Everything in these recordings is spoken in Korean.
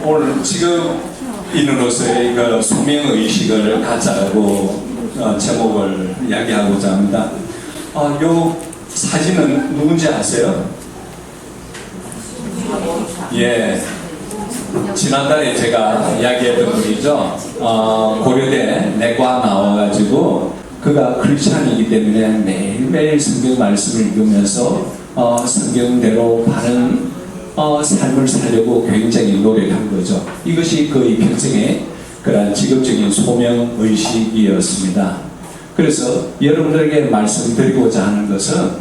오늘 지금 인으로서의 그 소명의식을 갖자고 제목을 이야기하고자 합니다. 요 사진은 누군지 아세요? 예. 지난달에 제가 이야기했던 분이죠. 고려대 내과 나와가지고 그가 크리스찬이기 때문에 매일매일 성경 말씀을 읽으면서 성경대로 바른 삶을 살려고 굉장히 노력한 거죠. 이것이 그의 평생의 그런 직업적인 소명의식이었습니다. 그래서 여러분들에게 말씀드리고자 하는 것은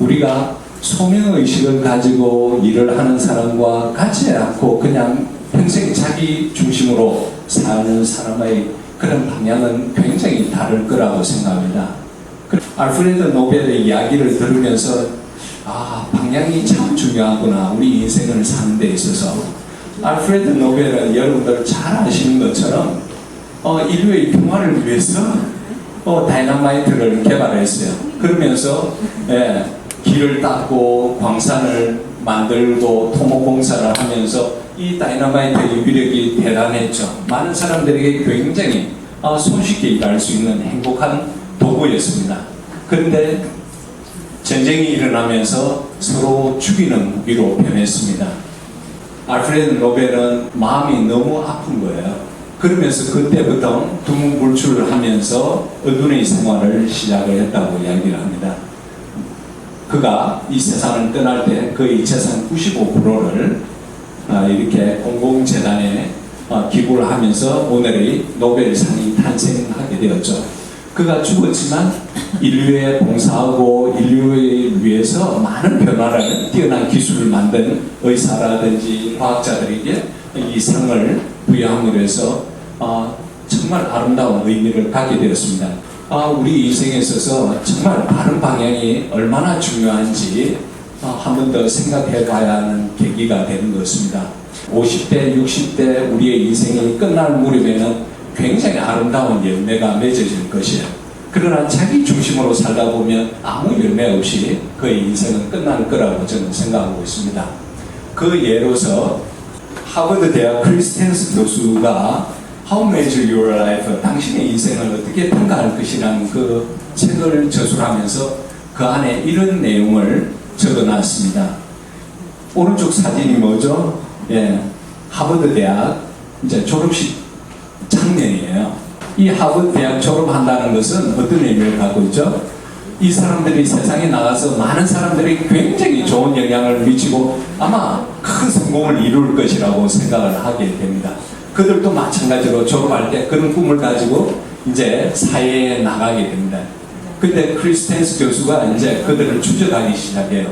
우리가 소명의식을 가지고 일을 하는 사람과 같지 않고 그냥 평생 자기 중심으로 사는 사람의 그런 방향은 굉장히 다를 거라고 생각합니다. 알프레드 노벨의 이야기를 들으면서 방향이 참 중요하구나. 우리 인생을 사는 데 있어서. 알프레드 노벨은 여러분들 잘 아시는 것처럼 인류의 평화를 위해서 다이너마이트를 개발했어요. 그러면서 길을 닦고 광산을 만들고 토목공사를 하면서 이 다이너마이트의 위력이 대단했죠. 많은 사람들에게 굉장히 손쉽게 일할 수 있는 행복한 도구였습니다. 그런데 전쟁이 일어나면서 서로 죽이는 무기로 변했습니다. 알프레드 노벨은 마음이 너무 아픈 거예요. 그러면서 그때부터 두문불출을 하면서 어둠의 생활을 시작을 했다고 이야기를 합니다. 그가 이 세상을 떠날 때 그의 재산 95%를 이렇게 공공재단에 기부를 하면서 오늘의 노벨상이 탄생하게 되었죠. 그가 죽었지만 인류에 봉사하고 인류를 위해서 많은 변화를 뛰어난 기술을 만든 의사라든지 과학자들에게 이 상을 부여함으로 해서 정말 아름다운 의미를 갖게 되었습니다. 우리 인생에 있어서 정말 바른 방향이 얼마나 중요한지 한 번 더 생각해 봐야 하는 계기가 되는 것입니다. 50대, 60대 우리의 인생이 끝날 무렵에는 굉장히 아름다운 열매가 맺어질 것이에요. 그러나 자기 중심으로 살다 보면 아무 열매 없이 그의 인생은 끝날 거라고 저는 생각하고 있습니다. 그 예로서 하버드 대학 크리스텐스 교수가 How Measure Your Life, 당신의 인생을 어떻게 평가할 것이라는 그 책을 저술하면서 그 안에 이런 내용을 적어놨습니다. 오른쪽 사진이 뭐죠? 하버드 대학 이제 졸업식 장면이에요. 이 하버드 대학 졸업한다는 것은 어떤 의미를 갖고 있죠? 이 사람들이 세상에 나가서 많은 사람들이 굉장히 좋은 영향을 미치고 아마 큰 성공을 이룰 것이라고 생각을 하게 됩니다. 그들도 마찬가지로 졸업할 때 그런 꿈을 가지고 이제 사회에 나가게 됩니다. 근데 크리스텐스 교수가 이제 그들을 추적하기 시작해요.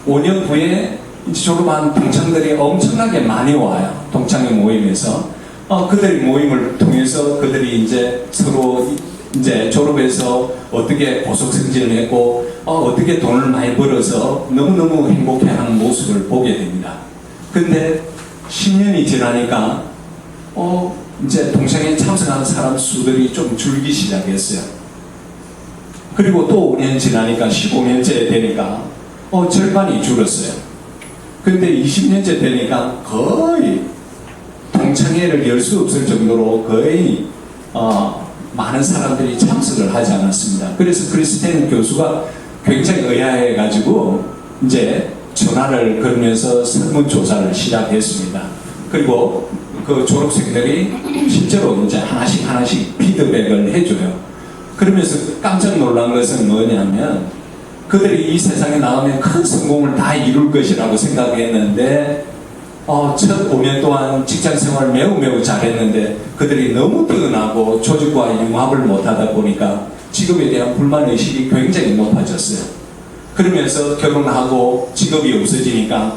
5년 후에 이제 졸업한 동창들이 엄청나게 많이 와요. 동창회 모임에서. 그들의 모임을 통해서 그들이 이제 서로 이제 졸업해서 어떻게 고속 승진을 했고, 어떻게 돈을 많이 벌어서 너무너무 행복해하는 모습을 보게 됩니다. 근데 10년이 지나니까 이제 동창회에 참석하는 사람 수들이 좀 줄기 시작했어요. 그리고 또 5년 지나니까 15년째 되니까 절반이 줄었어요. 근데 20년째 되니까 거의 동창회를 열 수 없을 정도로 거의 많은 사람들이 참석을 하지 않았습니다. 그래서 크리스텐 교수가 굉장히 의아해가지고 이제 전화를 걸면서 설문조사를 시작했습니다. 그리고 그 졸업생들이 실제로 이제 하나씩 피드백을 해줘요. 그러면서 깜짝 놀란 것은 뭐냐면 그들이 이 세상에 나오면 큰 성공을 다 이룰 것이라고 생각했는데 첫 5년 동안 직장생활을 매우 잘했는데 그들이 너무 뛰어나고 조직과 융합을 못하다 보니까 직업에 대한 불만의식이 굉장히 높아졌어요. 그러면서 결혼하고 직업이 없어지니까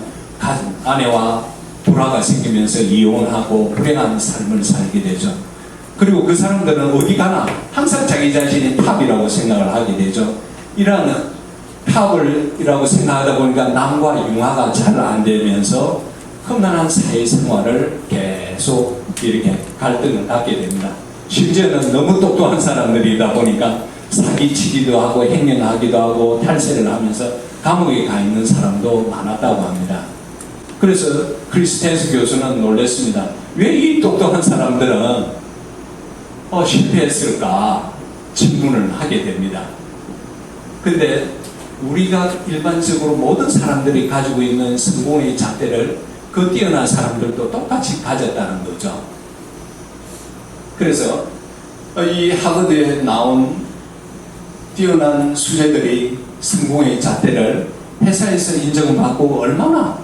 아내와 불화가 생기면서 이혼하고 불행한 삶을 살게 되죠. 그리고 그 사람들은 어디 가나 항상 자기 자신이 탑이라고 생각을 하게 되죠. 이러한 탑이라고 생각하다 보니까 남과 융화가 잘 안 되면서 험난한 사회생활을 계속 이렇게 갈등을 갖게 됩니다. 심지어는 너무 똑똑한 사람들이다 보니까 사기치기도 하고 행령하기도 하고 탈세를 하면서 감옥에 가 있는 사람도 많았다고 합니다. 그래서 크리스텐스 교수는 놀랐습니다. 왜 이 똑똑한 사람들은 실패했을까 질문을 하게 됩니다. 근데 우리가 일반적으로 모든 사람들이 가지고 있는 성공의 잣대를 그 뛰어난 사람들도 똑같이 가졌다는 거죠. 그래서 이 하버드에 나온 뛰어난 수재들이 성공의 잣대를 회사에서 인정받고 얼마나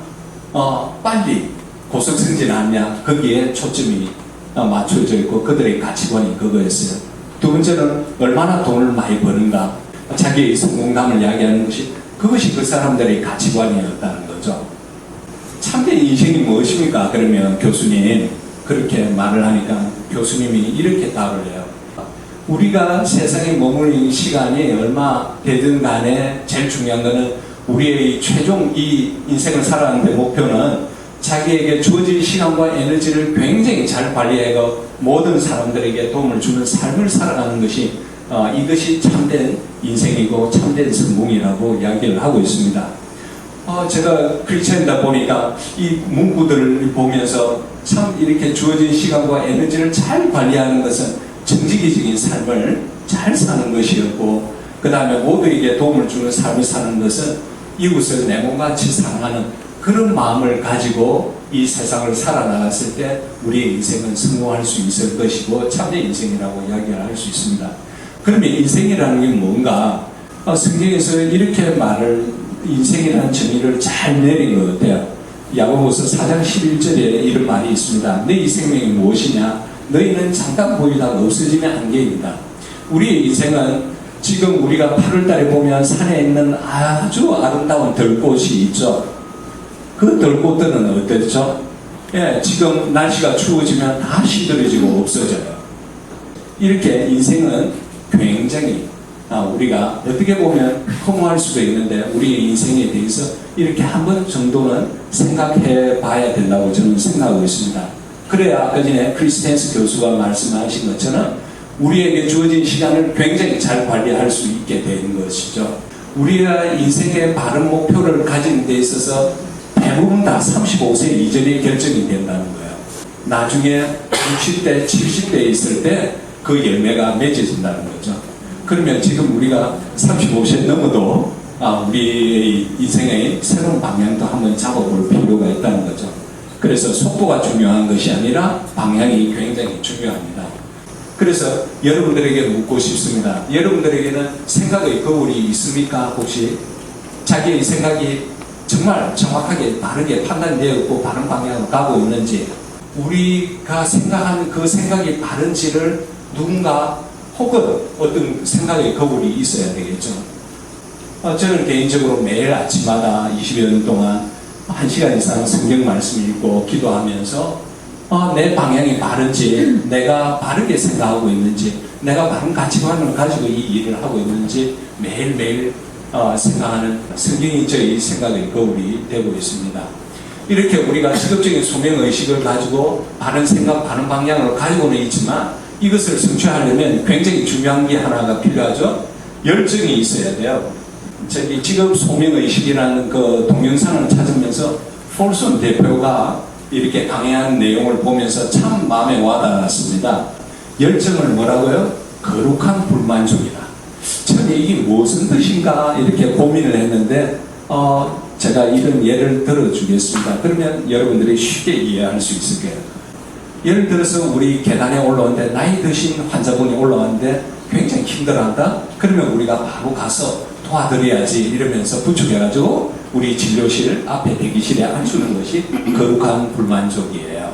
빨리 고속승진하냐 거기에 초점이 맞춰져 있고 그들의 가치관이 그거였어요. 두 번째는 얼마나 돈을 많이 버는가 자기의 성공감을 이야기하는 것이 그것이 그 사람들의 가치관이었다는 거죠. 참된 인생이 무엇입니까? 그러면 교수님 그렇게 말을 하니까 교수님이 이렇게 답을 해요. 우리가 세상에 머무는 시간이 얼마 되든 간에 제일 중요한 것은 우리의 최종 이 인생을 살아가는 데 목표는 자기에게 주어진 시간과 에너지를 굉장히 잘 관리하고 모든 사람들에게 도움을 주는 삶을 살아가는 것이 이것이 참된 인생이고 참된 성공이라고 이야기를 하고 있습니다. 제가 크리스천이다 보니까 이 문구들을 보면서 참 이렇게 주어진 시간과 에너지를 잘 관리하는 것은 정직이적인 삶을 잘 사는 것이었고 그 다음에 모두에게 도움을 주는 삶을 사는 것은 이웃을 내 몸같이 사랑하는 그런 마음을 가지고 이 세상을 살아나갔을 때 우리의 인생은 성공할 수 있을 것이고 참된 인생이라고 이야기를 할 수 있습니다. 그러면 인생이라는 게 뭔가 성경에서 이렇게 인생이라는 정의를 잘 내린 것 같아요. 야고보서 4장 11절에 이런 말이 있습니다. 너희 생명이 무엇이냐? 너희는 잠깐 보이다가 없어지면 안개입니다. 우리의 인생은 지금 우리가 8월달에 보면 산에 있는 아주 아름다운 들꽃이 있죠. 그 들꽃들은 어땠죠? 지금 날씨가 추워지면 다 시들어지고 없어져요. 이렇게 인생은 굉장히 우리가 어떻게 보면 허무할 수도 있는데 우리의 인생에 대해서 이렇게 한 번 정도는 생각해 봐야 된다고 저는 생각하고 있습니다. 그래야 아까 전에 크리스텐스 교수가 말씀하신 것처럼 우리에게 주어진 시간을 굉장히 잘 관리할 수 있게 되는 것이죠. 우리가 인생의 바른 목표를 가지는 데 있어서 대부분 다 35세 이전에 결정이 된다는 거예요. 나중에 60대, 70대에 있을 때 그 열매가 맺어진다는 거죠. 그러면 지금 우리가 35세 넘어도 우리의 인생의 새로운 방향도 한번 잡아볼 필요가 있다는 거죠. 그래서 속도가 중요한 것이 아니라 방향이 굉장히 중요합니다. 그래서 여러분들에게 묻고 싶습니다. 여러분들에게는 생각의 거울이 있습니까? 혹시 자기의 생각이 정말 정확하게 바르게 판단되었고 바른 방향으로 가고 있는지, 우리가 생각하는 그 생각이 바른지를 누군가 혹은 어떤 생각의 거울이 있어야 되겠죠. 저는 개인적으로 매일 아침마다 20여 년 동안 1시간 이상 성경 말씀 읽고 기도하면서 내 방향이 바른지, 내가 바르게 생각하고 있는지, 내가 바른 가치관을 가지고 이 일을 하고 있는지 매일매일 생각하는 성경이 저희 생각의 거울이 되고 있습니다. 이렇게 우리가 직업적인 소명의식을 가지고 바른 생각, 바른 방향으로 가지고는 있지만 이것을 성취하려면 굉장히 중요한 게 하나가 필요하죠. 열정이 있어야 돼요. 저기 직업 소명의식이라는 그 동영상을 찾으면서 폴슨 대표가 이렇게 강의한 내용을 보면서 참 마음에 와닿았습니다. 열정을 뭐라고요? 거룩한 불만족이다. 저는 이게 무슨 뜻인가 이렇게 고민을 했는데 제가 이런 예를 들어주겠습니다. 그러면 여러분들이 쉽게 이해할 수 있을 거예요. 예를 들어서 우리 계단에 올라오는데 나이 드신 환자분이 올라왔는데 굉장히 힘들어한다? 그러면 우리가 바로 가서 도와드려야지 이러면서 부축해가지고 우리 진료실 앞에 대기실에 앉히는 것이 거룩한 불만족이에요.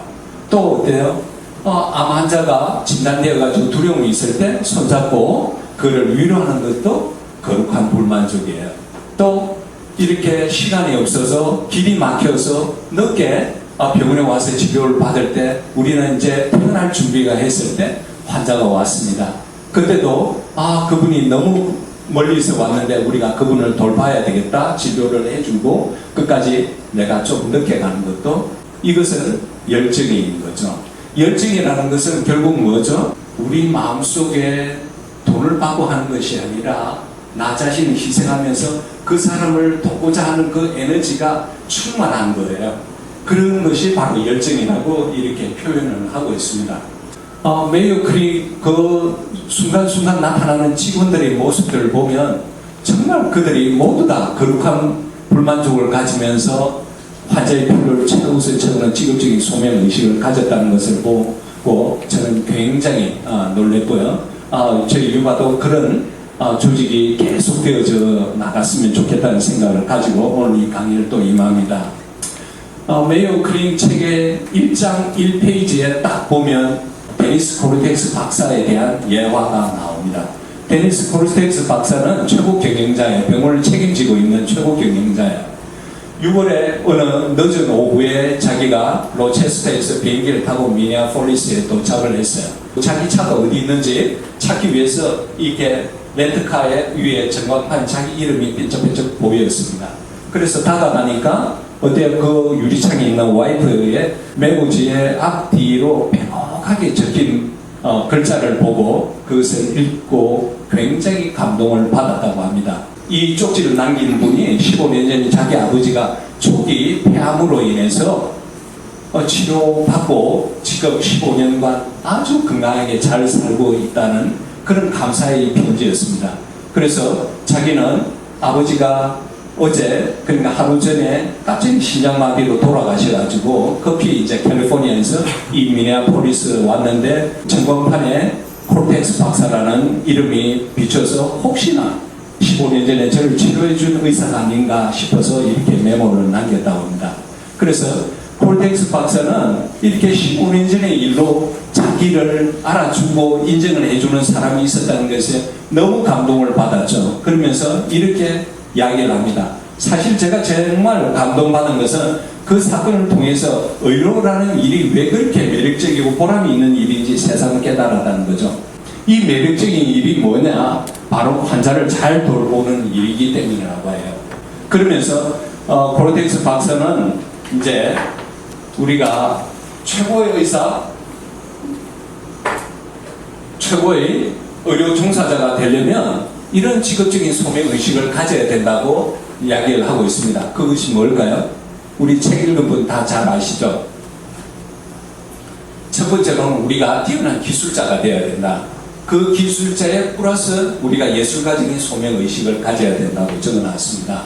또 어때요? 암 환자가 진단되어가지고 두려움이 있을 때 손잡고 그를 위로하는 것도 거룩한 불만족이에요. 또 이렇게 시간이 없어서 길이 막혀서 늦게 병원에 와서 치료를 받을 때 우리는 이제 퇴원할 준비가 했을 때 환자가 왔습니다. 그때도 그분이 너무 멀리서 왔는데 우리가 그분을 돌봐야 되겠다 치료를 해주고 끝까지 내가 좀 늦게 가는 것도 이것은 열정인 거죠. 열정이라는 것은 결국 뭐죠? 우리 마음속에 돈을 받고 하는 것이 아니라 나 자신을 희생하면서 그 사람을 돕고자 하는 그 에너지가 충만한 거예요. 그런 것이 바로 열정이라고 이렇게 표현을 하고 있습니다. 메이오 클리닉 그 순간순간 나타나는 직원들의 모습들을 보면 정말 그들이 모두 다 거룩한 불만족을 가지면서 환자의 필요를 최우선 채우는 직업적인 소명의식을 가졌다는 것을 보고 저는 굉장히 놀랬고요. 저희 유바도 그런 조직이 계속되어져 나갔으면 좋겠다는 생각을 가지고 오늘 이 강의를 또 임합니다. 메이오 클리닉 책의 1장 1페이지에 딱 보면 데니스 코르텍스 박사에 대한 예화가 나옵니다. 데니스 코르텍스 박사는 최고 경영자예요. 병원을 책임지고 있는 최고 경영자예요. 6월에 어느 늦은 오후에 자기가 로체스터에서 비행기를 타고 미니애폴리스에 도착을 했어요. 자기 차가 어디 있는지 찾기 위해서 이렇게 렌트카에 위에 전광판 자기 이름이 삐쩍삐쩍 보였습니다. 그래서 다가가니까 어때요? 그 유리창에 있는 와이프의 매부지의 앞뒤로 빼곡하게 적힌 글자를 보고 그것을 읽고 굉장히 감동을 받았다고 합니다. 이 쪽지를 남긴 분이 15년 전 자기 아버지가 초기 폐암으로 인해서 치료받고 지금 15년간 아주 건강하게 잘 살고 있다는 그런 감사의 편지였습니다. 그래서 자기는 아버지가 어제, 그러니까 하루 전에 갑자기 심장마비로 돌아가셔가지고 급히 이제 캘리포니아에서 이 미네아폴리스 왔는데 전광판에 콜텍스 박사라는 이름이 비춰서 혹시나 15년 전에 저를 치료해준 의사가 아닌가 싶어서 이렇게 메모를 남겼다고 합니다. 그래서 콜텍스 박사는 이렇게 15년 전의 일로 자기를 알아주고 인정을 해주는 사람이 있었다는 것에 너무 감동을 받았죠. 그러면서 이렇게 이야기를 합니다. 사실 제가 정말 감동받은 것은 그 사건을 통해서 의료라는 일이 왜 그렇게 매력적이고 보람이 있는 일인지 세상을 깨달았다는 거죠. 이 매력적인 일이 뭐냐? 바로 환자를 잘 돌보는 일이기 때문이라고 해요. 그러면서 코르텍스 박사는 이제 우리가 최고의 의사, 최고의 의료 종사자가 되려면 이런 직업적인 소명의식을 가져야 된다고 이야기를 하고 있습니다. 그것이 뭘까요? 우리 책 읽은 분 다 잘 아시죠? 첫 번째로는 우리가 뛰어난 기술자가 되어야 된다. 그 기술자에 플러스 우리가 예술가적인 소명의식을 가져야 된다고 적어놨습니다.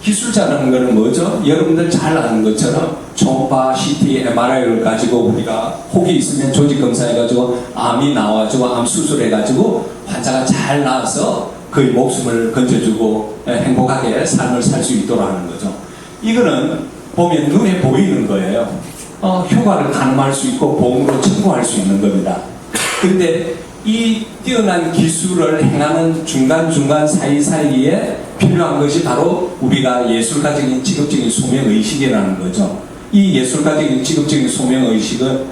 기술자라는 것은 뭐죠? 여러분들 잘 아는 것처럼 초음파, CT, MRI를 가지고 우리가 혹이 있으면 조직검사해가지고 암이 나와가지고 암 수술해가지고 환자가 잘 나와서 그의 목숨을 건져주고 행복하게 삶을 살 수 있도록 하는 거죠. 이거는 보면 눈에 보이는 거예요. 효과를 가늠할 수 있고 보험으로 청구할 수 있는 겁니다. 근데 이 뛰어난 기술을 행하는 중간중간 사이사이에 필요한 것이 바로 우리가 예술가적인 직업적인 소명의식이라는 거죠. 이 예술가적인 직업적인 소명의식은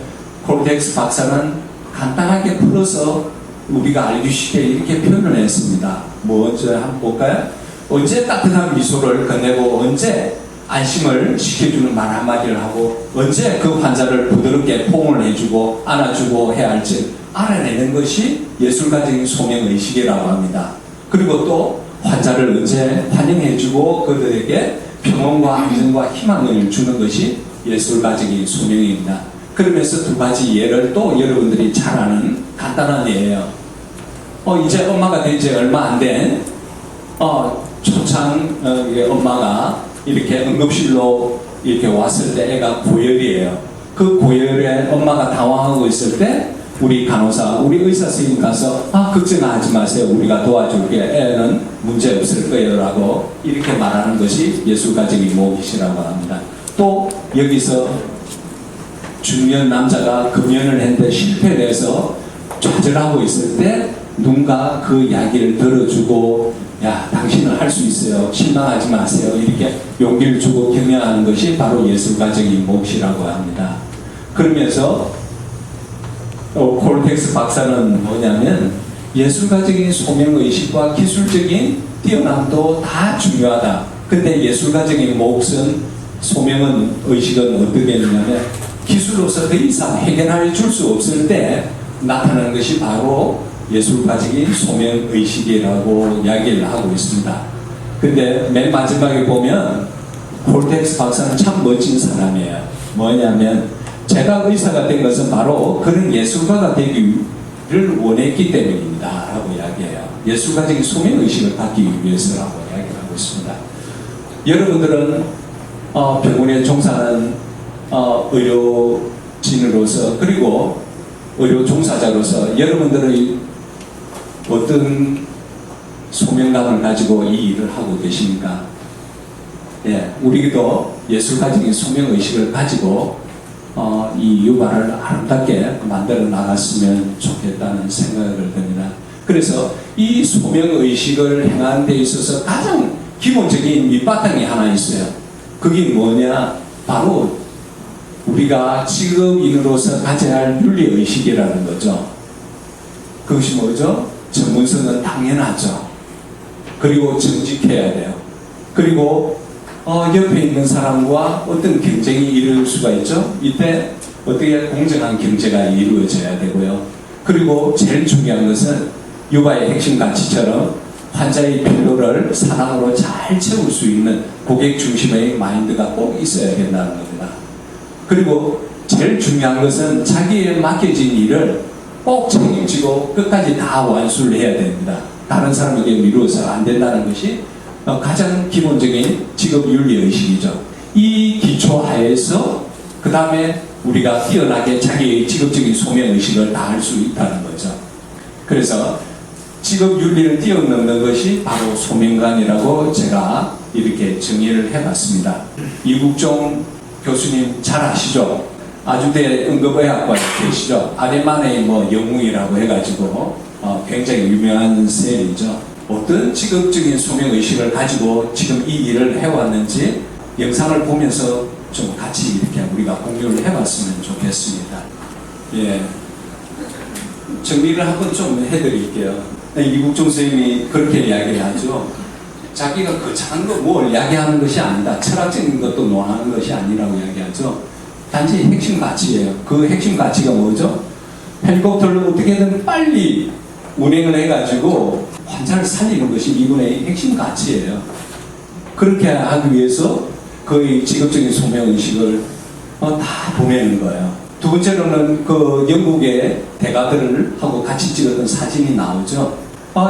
콜텍스 박사는 간단하게 풀어서 우리가 알기 쉽게 이렇게 표현을 했습니다. 먼저 한번 볼까요? 언제 따뜻한 미소를 건네고 언제 안심을 시켜주는 말 한마디를 하고 언제 그 환자를 부드럽게 포옹을 해주고 안아주고 해야 할지 알아내는 것이 예술가적인 소명의식이라고 합니다. 그리고 또 환자를 언제 환영해주고 그들에게 평온과 안정과 희망을 주는 것이 예술가적인 소명입니다. 그러면서 두 가지 예를 또 여러분들이 잘 아는 간단한 예예요. 이제 엄마가 된 지 얼마 안 된 초창 엄마가 이렇게 응급실로 이렇게 왔을 때 애가 고열이에요. 그 고열에 엄마가 당황하고 있을 때 우리 간호사, 우리 의사 선생님 가서 걱정하지 마세요. 우리가 도와줄게. 애는 문제 없을 거예요. 라고 이렇게 말하는 것이 예술가적인 모기시라고 합니다. 또 여기서 중년 남자가 금연을 했는데 실패를 해서 좌절하고 있을 때 누군가 그 이야기를 들어주고 야 당신은 할 수 있어요. 실망하지 마세요. 이렇게 용기를 주고 격려하는 것이 바로 예술가적인 몫이라고 합니다. 그러면서 콜텍스 박사는 뭐냐면 예술가적인 소명의식과 기술적인 뛰어남도 다 중요하다. 근데 예술가적인 몫은 소명은 의식은 어떻게 했냐면 기술로서 더 이상 해결해 줄 수 없을 때 나타나는 것이 바로 예술가적인 소명의식이라고 이야기를 하고 있습니다. 근데 맨 마지막에 보면 폴텍스 박사는 참 멋진 사람이에요. 뭐냐면 제가 의사가 된 것은 바로 그런 예술가가 되기를 원했기 때문입니다 라고 이야기해요. 예술가적인 소명의식을 갖기 위해서라고 이야기를 하고 있습니다. 여러분들은 병원에 종사하는 의료진으로서 그리고 의료 종사자로서 여러분들의 어떤 소명감을 가지고 이 일을 하고 계십니까? 예, 우리도 예술가적인 소명의식을 가지고 이 유발을 아름답게 만들어 나갔으면 좋겠다는 생각을 듭니다. 그래서 이 소명의식을 행하는 데 있어서 가장 기본적인 밑바탕이 하나 있어요. 그게 뭐냐? 바로 우리가 직업인으로서 가져야 할 윤리의식이라는 거죠. 그것이 뭐죠? 전문성은 당연하죠. 그리고 정직해야 돼요. 그리고 옆에 있는 사람과 어떤 경쟁이 이룰 수가 있죠. 이때 어떻게 공정한 경제가 이루어져야 되고요. 그리고 제일 중요한 것은 유바의 핵심 가치처럼 환자의 필요를 사랑으로 잘 채울 수 있는 고객 중심의 마인드가 꼭 있어야 된다는 겁니다. 그리고 제일 중요한 것은 자기에 맡겨진 일을 꼭 책임지고 끝까지 다 완수를 해야 됩니다. 다른 사람에게 미루어서 안 된다는 것이 가장 기본적인 직업 윤리의식이죠. 이 기초 하에서 그 다음에 우리가 뛰어나게 자기의 직업적인 소명의식을 다할 수 있다는 거죠. 그래서 직업 윤리를 뛰어넘는 것이 바로 소명감이라고 제가 이렇게 정의를 해봤습니다. 이국종 교수님 잘 아시죠? 아주대 응급의학과에 계시죠? 아데만의 영웅이라고 해가지고 굉장히 유명한 셀이죠. 어떤 직업적인 소명의식을 가지고 지금 이 일을 해왔는지 영상을 보면서 좀 같이 이렇게 우리가 공유를 해봤으면 좋겠습니다. 예. 정리를 한번 좀 해드릴게요. 이국종 선생님이 그렇게 이야기를 하죠. 자기가 거창한 거 뭘 이야기하는 것이 아니다. 철학적인 것도 논하는 것이 아니라고 이야기하죠. 단지 핵심 가치예요. 그 핵심 가치가 뭐죠? 헬리콥터를 어떻게든 빨리 운행을 해가지고 환자를 살리는 것이 이분의 핵심 가치예요. 그렇게 하기 위해서 그의 직업적인 소명의식을 다 보내는 거예요. 두 번째로는 그 영국의 대가들을 하고 같이 찍었던 사진이 나오죠.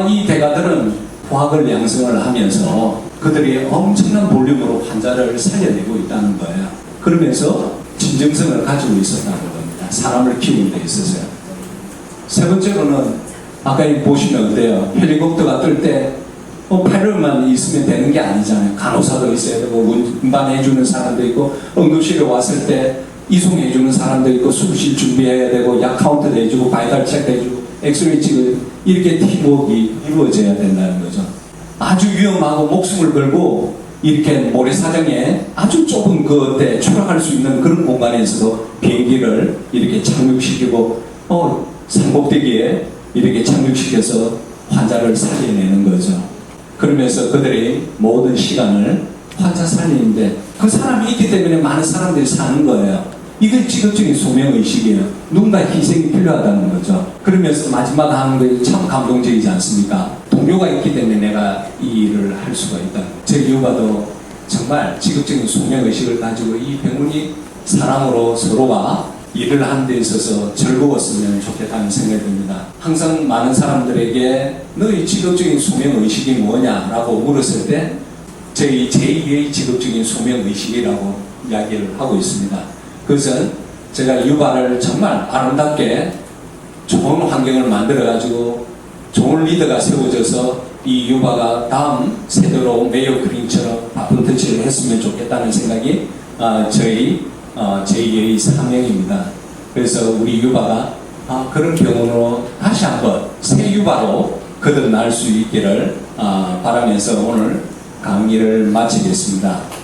이 대가들은 화학을 양성을 하면서 그들이 엄청난 볼륨으로 환자를 살려내고 있다는 거예요. 그러면서 진정성을 가지고 있었다는 겁니다. 사람을 키우는 데 있어서요. 세 번째로는 아까 보시면 어때요? 헬리콥터가 뜰 때 패럴만 있으면 되는 게 아니잖아요. 간호사도 있어야 되고 운반해주는 사람도 있고 응급실에 왔을 때 이송해주는 사람도 있고 수술 준비해야 되고 약 카운트도 해주고 바이탈 체크 해주고 엑스레이 찍고 이렇게 팀워크가 이루어져야 된다는 거죠. 아주 위험하고 목숨을 걸고 이렇게 모래사장에 아주 좁은 그때 추락할 수 있는 그런 공간에서도 비행기를 이렇게 착륙시키고 상복대기에 이렇게 착륙시켜서 환자를 살려내는 거죠. 그러면서 그들의 모든 시간을 환자 살리는데 그 사람이 있기 때문에 많은 사람들이 사는 거예요. 이게 직업적인 소명의식이에요. 누군가 희생이 필요하다는 거죠. 그러면서 마지막 하는 게 참 감동적이지 않습니까? 동료가 있기 때문에 내가 이 일을 할 수가 있다. 제 유가도 정말 직업적인 소명의식을 가지고 이 병원이 사랑으로 서로가 일을 하는 데 있어서 즐거웠으면 좋겠다는 생각이 듭니다. 항상 많은 사람들에게 너의 직업적인 소명의식이 뭐냐라고 물었을 때 저희 제2의 직업적인 소명의식이라고 이야기를 하고 있습니다. 그것은 제가 유바를 정말 아름답게 좋은 환경을 만들어가지고 좋은 리더가 세워져서 이 유바가 다음 세대로 메이어 크린처럼 바쁜 터치를 했으면 좋겠다는 생각이 저희 제2의 사명입니다. 그래서 우리 유바가 그런 병원으로 다시 한번 새 유바로 거듭날 수 있기를 바라면서 오늘 강의를 마치겠습니다.